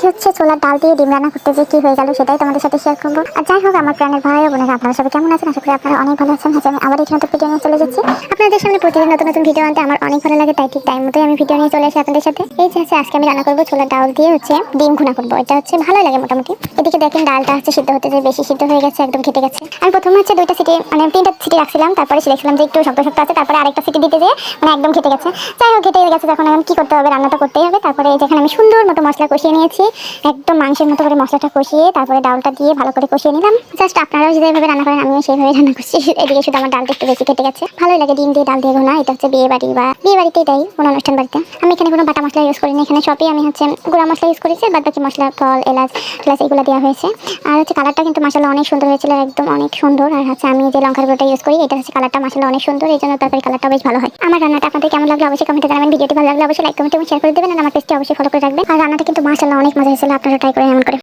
আজকে হচ্ছে ছোলার ডাল দিয়ে ডিম রান্না করতে যে কি হয়ে গেল সেটাই তোমাদের সাথে শেয়ার করবো। আর যাই হোক, আমার প্রাণের ভাই বোনেরা, আপনারা সবাই কেমন আছেন? আশা করি আপনারা অনেক ভালো আছেন। আমি আবার এখানে তো ভিডিও নিয়ে চলে যাচ্ছি আপনাদের সামনে। প্রতিদিন নতুন নতুন ভিডিও আনতে আমার অনেক ভালো লাগে, তাই ঠিক টাইম মতোই আমি ভিডিও নিয়ে চলে আসি আপনাদের সাথে। এই যে হচ্ছে আজকে আমি রান্না করবো ছোলার ডাল দিয়ে হচ্ছে ডিম ভুনা করবো। এটা হচ্ছে ভালোই লাগে মোটামুটি। এদিকে দেখেন ডালটা হচ্ছে সিদ্ধ হতে যে বেশি সিদ্ধ হয়ে গেছে, একদম ঘেটে গেছে। আমি প্রথমে হচ্ছে দুইটা সিটি মানে 3টা সিটি রাখছিলাম, তারপরে দেখছিলাম যে একটু শক্ত শক্ত আছে, তারপরে আরেকটা সিটি দিতে যে মানে একদম ঘেটে গেছে। যাই হোক, ঘেটে গেছে যখন এখন কি করতে হবে, রান্নাটা করতেই হবে। তারপরে যেখানে আমি সুন্দর মতো মশলা কষিয়ে নিয়েছি, একদম মাংসের মতো করে মশলাটা কষিয়ে তারপরে ডালটা দিয়ে ভালো করে কষিয়ে নিলাম। জাস্ট আপনারাও যেভাবে রান্না করেন আমিও সেইভাবে রান্না করছি। এদিকে শুধু আমার ডালটা একটু বেশি কেটে গেছে। ভালোই লাগে ডিম দিয়ে ডাল দিয়ে ভুনা। এটা হচ্ছে বিয়ে বাড়ি বা বিয়ে বাড়িতে এটাই কোনো অনুষ্ঠান বাড়িতে। আমি এখানে কোনো বাটা মশলা ইউজ করিনি, এখানে সবই আমি হচ্ছে গুঁড়া মশলা ইউজ করেছি। বাদ বাকি মশলা ফল এলাচ টেলাচ এগুলো দেওয়া হয়েছে। আর হচ্ছে কালারটা কিন্তু মাসাল্লাহ অনেক সুন্দর হয়েছিল, একদম অনেক সুন্দর। আর হচ্ছে আমি যে লঙ্কার গুঁড়োটা ইউজ করি, এটা হচ্ছে কালারটা মাসাল্লাহ অনেক সুন্দর, এই জন্য তরকারি কালারটা বেশ ভালো হয়। আমার রান্নাটা আপনাদের কেমন লাগলো অবশ্যই কমেন্টে জানাবেন। ভিডিওটি ভালো লাগলে অবশ্যই লাইক কমেন্ট এবং শেয়ার করে দেবেন, আর আমার পেজটি অবশ্যই ফলো করে রাখবেন। আর রান্নাটা কিন্তু মাসাল্লাহ অনেক মজা হয়েছিল, আপনারা ট্রাই করে এমন করে।